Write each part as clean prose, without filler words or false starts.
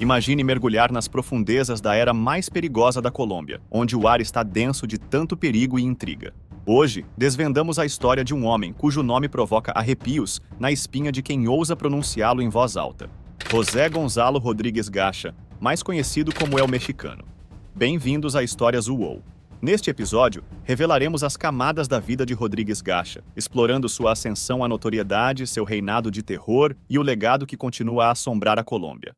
Imagine mergulhar nas profundezas da era mais perigosa da Colômbia, onde o ar está denso de tanto perigo e intriga. Hoje, desvendamos a história de um homem cujo nome provoca arrepios na espinha de quem ousa pronunciá-lo em voz alta. José Gonzalo Rodríguez Gacha, mais conhecido como El Mexicano. Bem-vindos a Histórias UOL. Neste episódio, revelaremos as camadas da vida de Rodríguez Gacha, explorando sua ascensão à notoriedade, seu reinado de terror e o legado que continua a assombrar a Colômbia.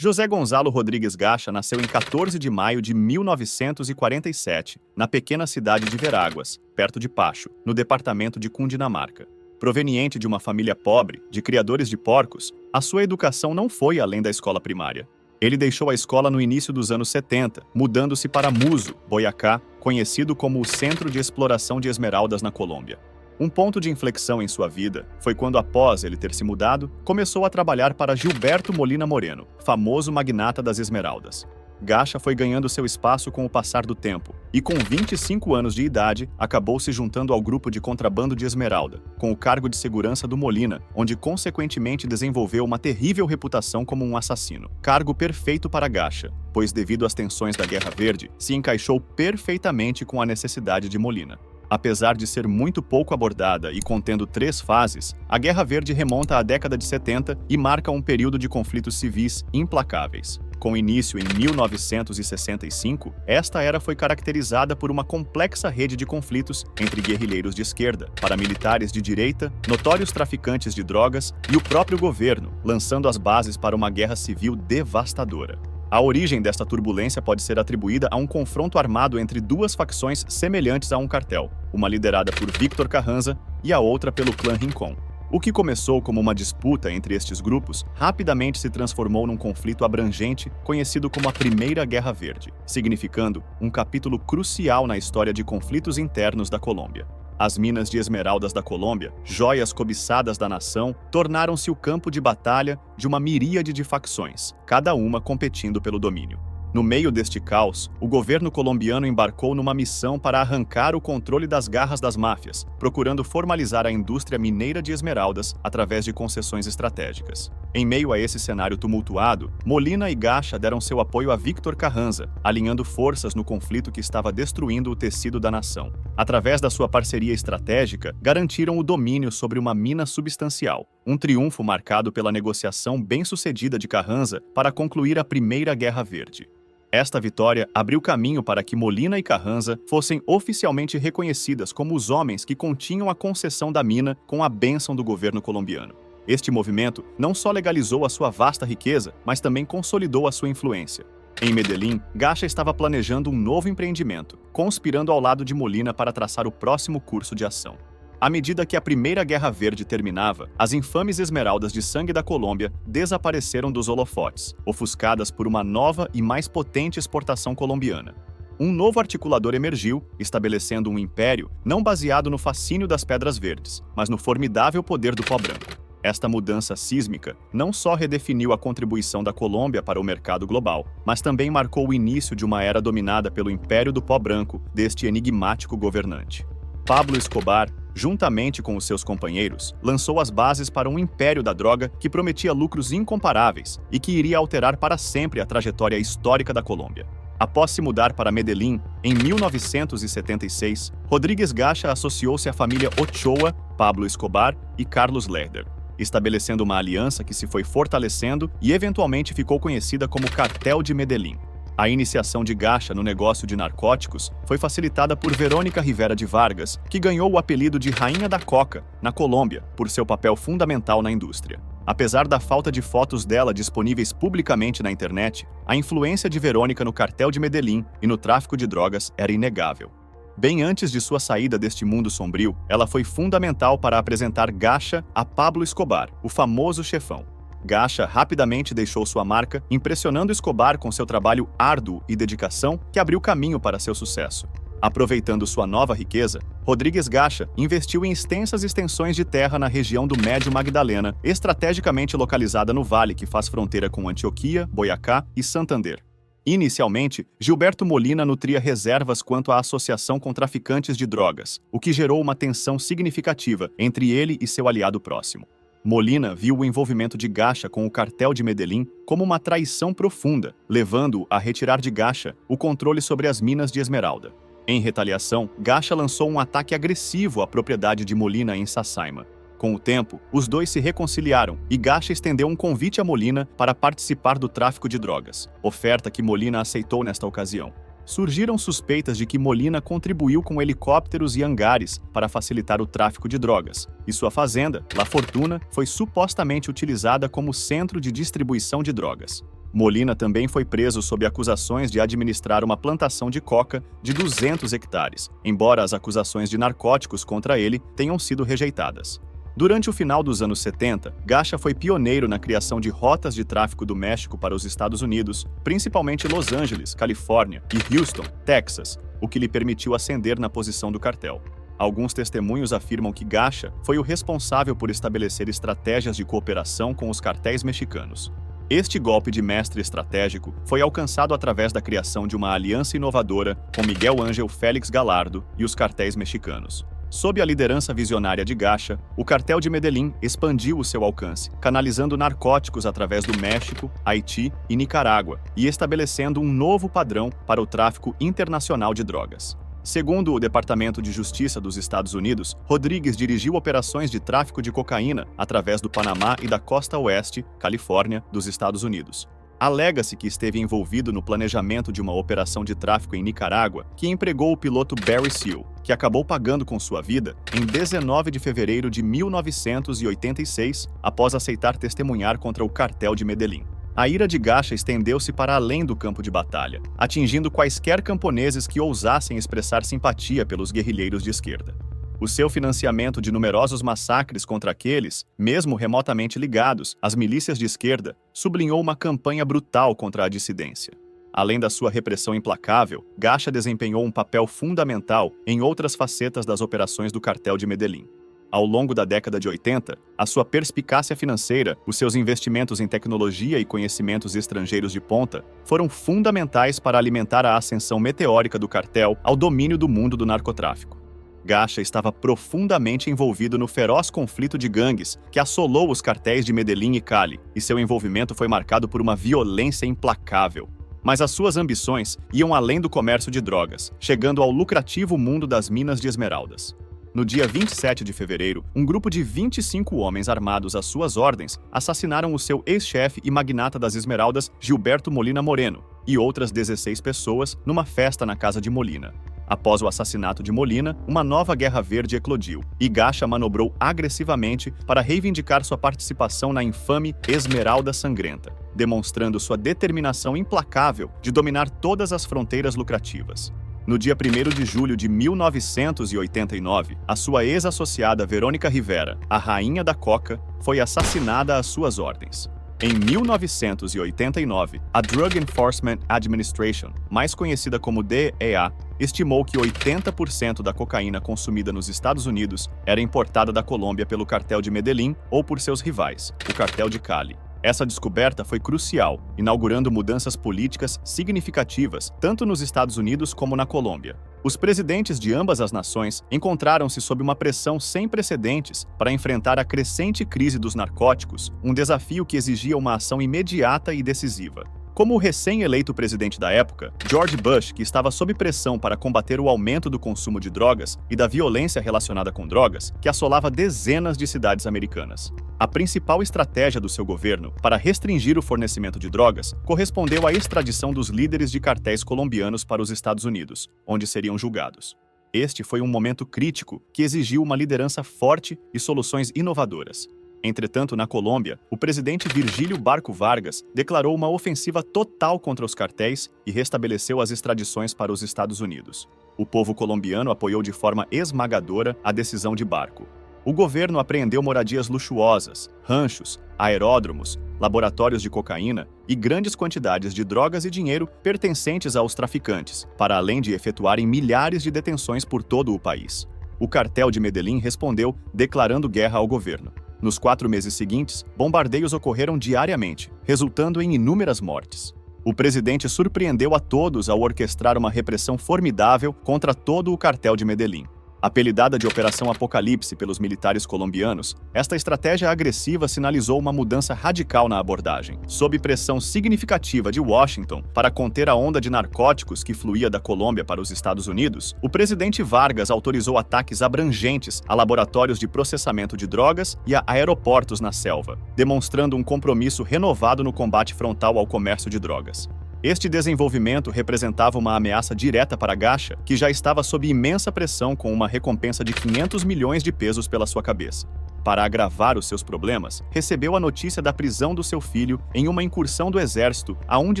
José Gonzalo Rodríguez Gacha nasceu em 14 de maio de 1947, na pequena cidade de Veráguas, perto de Pacho, no departamento de Cundinamarca. Proveniente de uma família pobre, de criadores de porcos, a sua educação não foi além da escola primária. Ele deixou a escola no início dos anos 70, mudando-se para Muso, Boyacá, conhecido como o Centro de Exploração de Esmeraldas na Colômbia. Um ponto de inflexão em sua vida foi quando, após ele ter se mudado, começou a trabalhar para Gilberto Molina Moreno, famoso magnata das esmeraldas. Gacha foi ganhando seu espaço com o passar do tempo e, com 25 anos de idade, acabou se juntando ao grupo de contrabando de esmeralda, com o cargo de segurança do Molina, onde consequentemente desenvolveu uma terrível reputação como um assassino. Cargo perfeito para Gacha, pois devido às tensões da Guerra Verde, se encaixou perfeitamente com a necessidade de Molina. Apesar de ser muito pouco abordada e contendo 3 fases, a Guerra Verde remonta à década de 70 e marca um período de conflitos civis implacáveis. Com início em 1965, esta era foi caracterizada por uma complexa rede de conflitos entre guerrilheiros de esquerda, paramilitares de direita, notórios traficantes de drogas e o próprio governo, lançando as bases para uma guerra civil devastadora. A origem desta turbulência pode ser atribuída a um confronto armado entre 2 facções semelhantes a um cartel, uma liderada por Víctor Carranza e a outra pelo clã Rincón. O que começou como uma disputa entre estes grupos rapidamente se transformou num conflito abrangente conhecido como a Primeira Guerra Verde, significando um capítulo crucial na história de conflitos internos da Colômbia. As minas de esmeraldas da Colômbia, joias cobiçadas da nação, tornaram-se o campo de batalha de uma miríade de facções, cada uma competindo pelo domínio. No meio deste caos, o governo colombiano embarcou numa missão para arrancar o controle das garras das máfias, procurando formalizar a indústria mineira de esmeraldas através de concessões estratégicas. Em meio a esse cenário tumultuado, Molina e Gacha deram seu apoio a Víctor Carranza, alinhando forças no conflito que estava destruindo o tecido da nação. Através da sua parceria estratégica, garantiram o domínio sobre uma mina substancial, um triunfo marcado pela negociação bem-sucedida de Carranza para concluir a Primeira Guerra Verde. Esta vitória abriu caminho para que Molina e Carranza fossem oficialmente reconhecidas como os homens que continham a concessão da mina com a bênção do governo colombiano. Este movimento não só legalizou a sua vasta riqueza, mas também consolidou a sua influência. Em Medellín, Gacha estava planejando um novo empreendimento, conspirando ao lado de Molina para traçar o próximo curso de ação. À medida que a Primeira Guerra Verde terminava, as infames esmeraldas de sangue da Colômbia desapareceram dos holofotes, ofuscadas por uma nova e mais potente exportação colombiana. Um novo articulador emergiu, estabelecendo um império não baseado no fascínio das pedras verdes, mas no formidável poder do pó branco. Esta mudança sísmica não só redefiniu a contribuição da Colômbia para o mercado global, mas também marcou o início de uma era dominada pelo Império do Pó Branco deste enigmático governante. Pablo Escobar, juntamente com os seus companheiros, lançou as bases para um império da droga que prometia lucros incomparáveis e que iria alterar para sempre a trajetória histórica da Colômbia. Após se mudar para Medellín, em 1976, Rodríguez Gacha associou-se à família Ochoa, Pablo Escobar e Carlos Lerner, estabelecendo uma aliança que se foi fortalecendo e eventualmente ficou conhecida como Cartel de Medellín. A iniciação de Gacha no negócio de narcóticos foi facilitada por Verônica Rivera de Vargas, que ganhou o apelido de Rainha da Coca, na Colômbia, por seu papel fundamental na indústria. Apesar da falta de fotos dela disponíveis publicamente na internet, a influência de Verônica no cartel de Medellín e no tráfico de drogas era inegável. Bem antes de sua saída deste mundo sombrio, ela foi fundamental para apresentar Gacha a Pablo Escobar, o famoso chefão. Gacha rapidamente deixou sua marca, impressionando Escobar com seu trabalho árduo e dedicação que abriu caminho para seu sucesso. Aproveitando sua nova riqueza, Rodríguez Gacha investiu em extensas extensões de terra na região do Médio Magdalena, estrategicamente localizada no vale que faz fronteira com Antioquia, Boyacá e Santander. Inicialmente, Gilberto Molina nutria reservas quanto à associação com traficantes de drogas, o que gerou uma tensão significativa entre ele e seu aliado próximo. Molina viu o envolvimento de Gacha com o cartel de Medellín como uma traição profunda, levando-o a retirar de Gacha o controle sobre as minas de esmeralda. Em retaliação, Gacha lançou um ataque agressivo à propriedade de Molina em Sasaima. Com o tempo, os dois se reconciliaram e Gacha estendeu um convite a Molina para participar do tráfico de drogas, oferta que Molina aceitou nesta ocasião. Surgiram suspeitas de que Molina contribuiu com helicópteros e hangares para facilitar o tráfico de drogas, e sua fazenda, La Fortuna, foi supostamente utilizada como centro de distribuição de drogas. Molina também foi preso sob acusações de administrar uma plantação de coca de 200 hectares, embora as acusações de narcóticos contra ele tenham sido rejeitadas. Durante o final dos anos 70, Gacha foi pioneiro na criação de rotas de tráfico do México para os Estados Unidos, principalmente Los Angeles, Califórnia, e Houston, Texas, o que lhe permitiu ascender na posição do cartel. Alguns testemunhos afirmam que Gacha foi o responsável por estabelecer estratégias de cooperação com os cartéis mexicanos. Este golpe de mestre estratégico foi alcançado através da criação de uma aliança inovadora com Miguel Ángel Félix Gallardo e os cartéis mexicanos. Sob a liderança visionária de Gacha, o cartel de Medellín expandiu o seu alcance, canalizando narcóticos através do México, Haiti e Nicarágua, e estabelecendo um novo padrão para o tráfico internacional de drogas. Segundo o Departamento de Justiça dos Estados Unidos, Rodrigues dirigiu operações de tráfico de cocaína através do Panamá e da costa oeste, Califórnia, dos Estados Unidos. Alega-se que esteve envolvido no planejamento de uma operação de tráfico em Nicarágua que empregou o piloto Barry Seal, que acabou pagando com sua vida em 19 de fevereiro de 1986, após aceitar testemunhar contra o cartel de Medellín. A ira de Gacha estendeu-se para além do campo de batalha, atingindo quaisquer camponeses que ousassem expressar simpatia pelos guerrilheiros de esquerda. O seu financiamento de numerosos massacres contra aqueles, mesmo remotamente ligados às milícias de esquerda, sublinhou uma campanha brutal contra a dissidência. Além da sua repressão implacável, Gacha desempenhou um papel fundamental em outras facetas das operações do cartel de Medellín. Ao longo da década de 80, a sua perspicácia financeira, os seus investimentos em tecnologia e conhecimentos estrangeiros de ponta foram fundamentais para alimentar a ascensão meteórica do cartel ao domínio do mundo do narcotráfico. Gacha estava profundamente envolvido no feroz conflito de gangues que assolou os cartéis de Medellín e Cali, e seu envolvimento foi marcado por uma violência implacável. Mas as suas ambições iam além do comércio de drogas, chegando ao lucrativo mundo das minas de esmeraldas. No dia 27 de fevereiro, um grupo de 25 homens armados às suas ordens assassinaram o seu ex-chefe e magnata das esmeraldas, Gilberto Molina Moreno, e outras 16 pessoas numa festa na casa de Molina. Após o assassinato de Molina, uma nova guerra verde eclodiu, e Gacha manobrou agressivamente para reivindicar sua participação na infame Esmeralda Sangrenta, demonstrando sua determinação implacável de dominar todas as fronteiras lucrativas. No dia 1º de julho de 1989, a sua ex-associada Verônica Rivera, a rainha da coca, foi assassinada às suas ordens. Em 1989, a Drug Enforcement Administration, mais conhecida como DEA, estimou que 80% da cocaína consumida nos Estados Unidos era importada da Colômbia pelo cartel de Medellín ou por seus rivais, o cartel de Cali. Essa descoberta foi crucial, inaugurando mudanças políticas significativas tanto nos Estados Unidos como na Colômbia. Os presidentes de ambas as nações encontraram-se sob uma pressão sem precedentes para enfrentar a crescente crise dos narcóticos, um desafio que exigia uma ação imediata e decisiva. Como o recém-eleito presidente da época, George Bush, que estava sob pressão para combater o aumento do consumo de drogas e da violência relacionada com drogas, que assolava dezenas de cidades americanas. A principal estratégia do seu governo para restringir o fornecimento de drogas correspondeu à extradição dos líderes de cartéis colombianos para os Estados Unidos, onde seriam julgados. Este foi um momento crítico que exigiu uma liderança forte e soluções inovadoras. Entretanto, na Colômbia, o presidente Virgílio Barco Vargas declarou uma ofensiva total contra os cartéis e restabeleceu as extradições para os Estados Unidos. O povo colombiano apoiou de forma esmagadora a decisão de Barco. O governo apreendeu moradias luxuosas, ranchos, aeródromos, laboratórios de cocaína e grandes quantidades de drogas e dinheiro pertencentes aos traficantes, para além de efetuarem milhares de detenções por todo o país. O cartel de Medellín respondeu declarando guerra ao governo. Nos 4 meses seguintes, bombardeios ocorreram diariamente, resultando em inúmeras mortes. O presidente surpreendeu a todos ao orquestrar uma repressão formidável contra todo o cartel de Medellín. Apelidada de Operação Apocalipse pelos militares colombianos, esta estratégia agressiva sinalizou uma mudança radical na abordagem. Sob pressão significativa de Washington para conter a onda de narcóticos que fluía da Colômbia para os Estados Unidos, o presidente Vargas autorizou ataques abrangentes a laboratórios de processamento de drogas e a aeroportos na selva, demonstrando um compromisso renovado no combate frontal ao comércio de drogas. Este desenvolvimento representava uma ameaça direta para Gacha, que já estava sob imensa pressão com uma recompensa de 500 milhões de pesos pela sua cabeça. Para agravar os seus problemas, recebeu a notícia da prisão do seu filho em uma incursão do exército a um de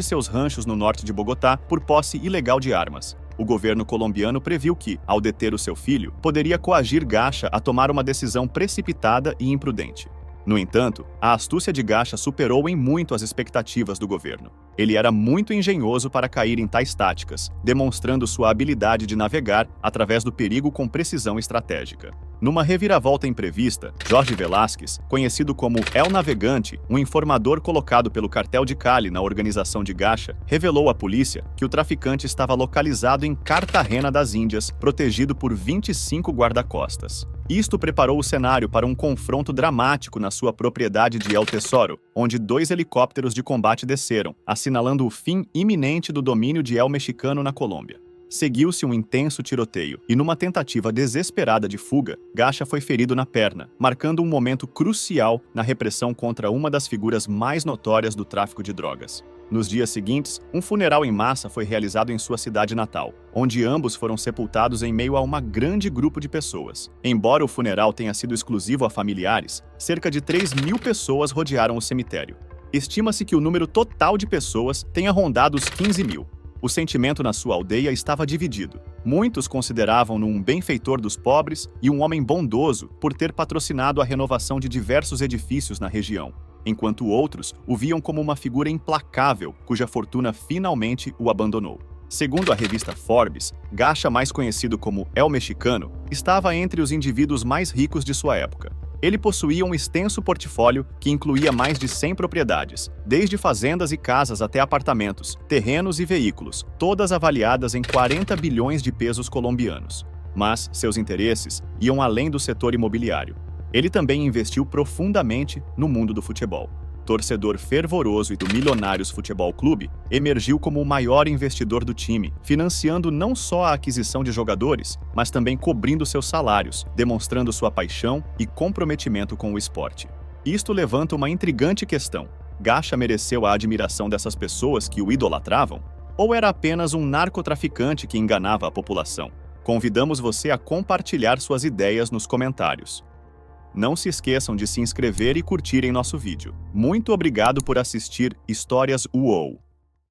seus ranchos no norte de Bogotá por posse ilegal de armas. O governo colombiano previu que, ao deter o seu filho, poderia coagir Gacha a tomar uma decisão precipitada e imprudente. No entanto, a astúcia de Gacha superou em muito as expectativas do governo. Ele era muito engenhoso para cair em tais táticas, demonstrando sua habilidade de navegar através do perigo com precisão estratégica. Numa reviravolta imprevista, Jorge Velásquez, conhecido como El Navegante, um informador colocado pelo cartel de Cali na organização de Gacha, revelou à polícia que o traficante estava localizado em Cartagena das Índias, protegido por 25 guarda-costas. Isto preparou o cenário para um confronto dramático na sua propriedade de El Tesoro, onde 2 helicópteros de combate desceram, assinalando o fim iminente do domínio de El Mexicano na Colômbia. Seguiu-se um intenso tiroteio, e numa tentativa desesperada de fuga, Gacha foi ferido na perna, marcando um momento crucial na repressão contra uma das figuras mais notórias do tráfico de drogas. Nos dias seguintes, um funeral em massa foi realizado em sua cidade natal, onde ambos foram sepultados em meio a um grande grupo de pessoas. Embora o funeral tenha sido exclusivo a familiares, cerca de 3.000 pessoas rodearam o cemitério. Estima-se que o número total de pessoas tenha rondado os 15.000. O sentimento na sua aldeia estava dividido. Muitos consideravam-no um benfeitor dos pobres e um homem bondoso por ter patrocinado a renovação de diversos edifícios na região, enquanto outros o viam como uma figura implacável cuja fortuna finalmente o abandonou. Segundo a revista Forbes, Gacha, mais conhecido como El Mexicano, estava entre os indivíduos mais ricos de sua época. Ele possuía um extenso portfólio que incluía mais de 100 propriedades, desde fazendas e casas até apartamentos, terrenos e veículos, todas avaliadas em 40 bilhões de pesos colombianos. Mas seus interesses iam além do setor imobiliário. Ele também investiu profundamente no mundo do futebol. Torcedor fervoroso e do Milionários Futebol Clube, emergiu como o maior investidor do time, financiando não só a aquisição de jogadores, mas também cobrindo seus salários, demonstrando sua paixão e comprometimento com o esporte. Isto levanta uma intrigante questão: Gacha mereceu a admiração dessas pessoas que o idolatravam? Ou era apenas um narcotraficante que enganava a população? Convidamos você a compartilhar suas ideias nos comentários. Não se esqueçam de se inscrever e curtirem nosso vídeo. Muito obrigado por assistir Histórias UOL.